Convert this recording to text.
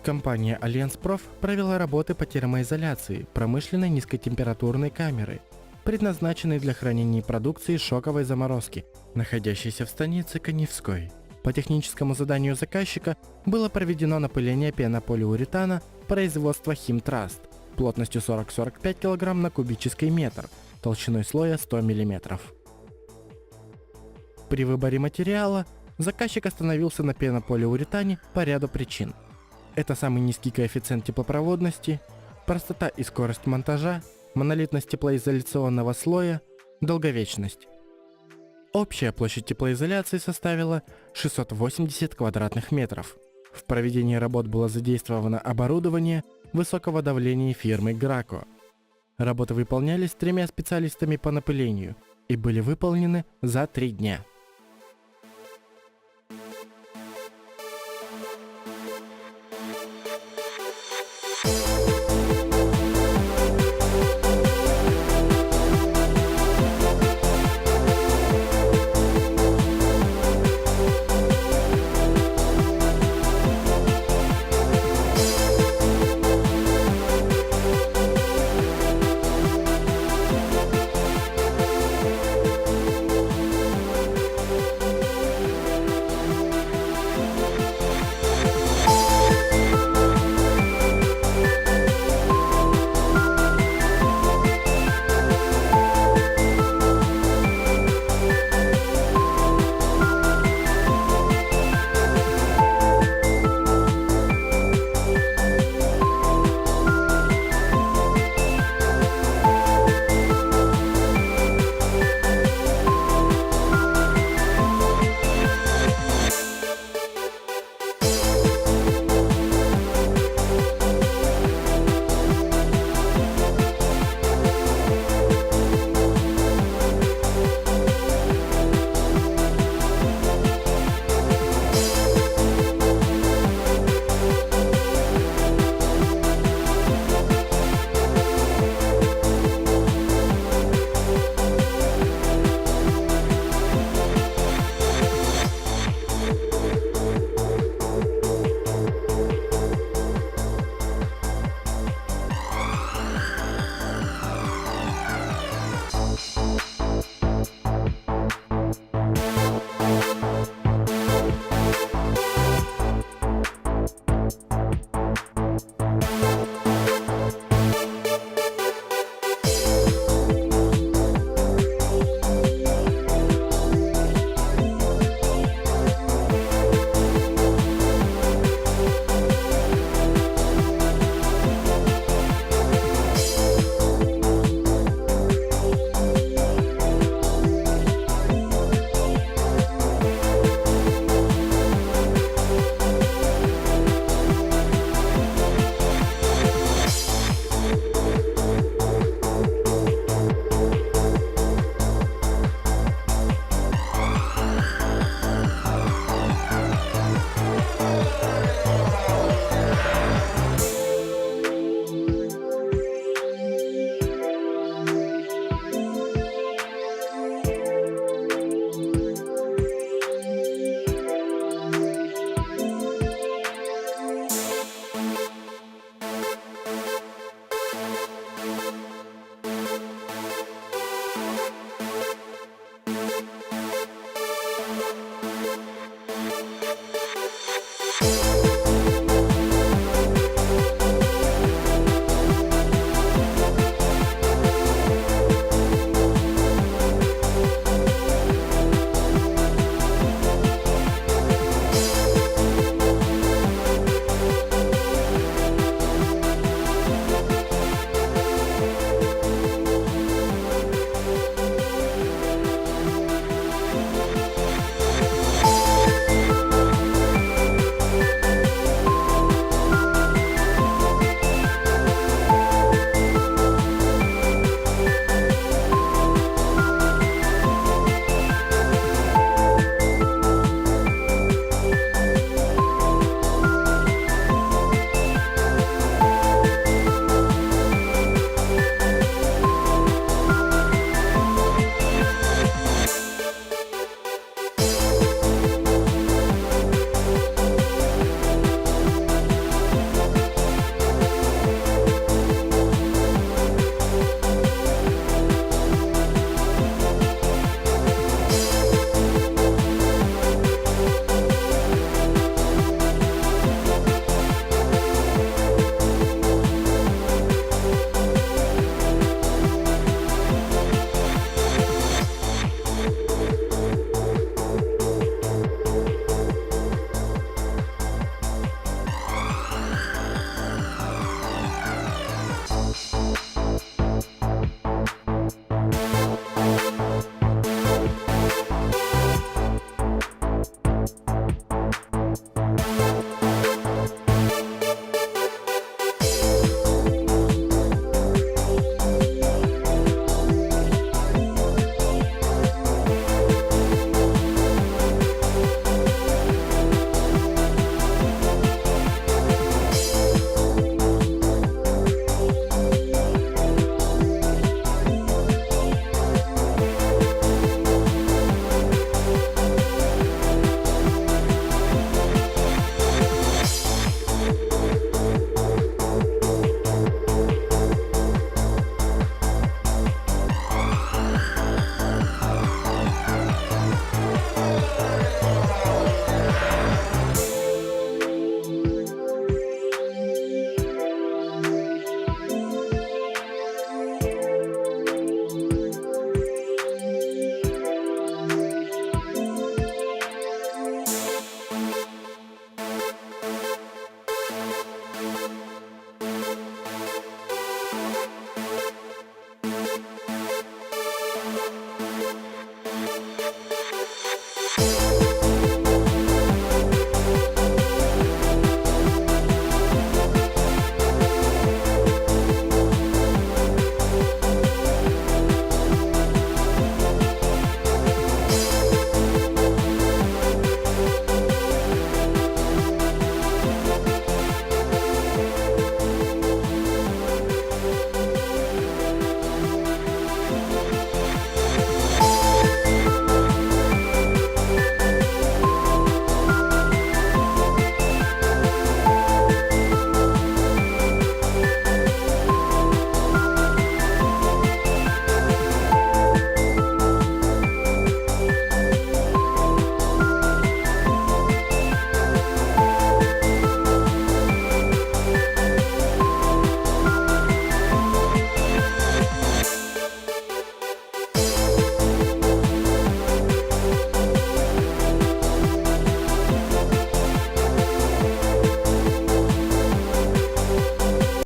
Компания Альянс Проф провела работы по термоизоляции промышленной низкотемпературной камеры, предназначенной для хранения продукции шоковой заморозки, находящейся в станице Каневской. По техническому заданию заказчика было проведено напыление пенополиуретана производства Химтраст плотностью 40-45 кг на кубический метр, толщиной слоя 100 мм. При выборе материала заказчик остановился на пенополиуретане по ряду причин. Это самый низкий коэффициент теплопроводности, простота и скорость монтажа, монолитность теплоизоляционного слоя, долговечность. Общая площадь теплоизоляции составила 680 квадратных метров. В проведении работ было задействовано оборудование высокого давления фирмы Грако. Работы выполнялись 3 специалистами по напылению и были выполнены за 3 дня.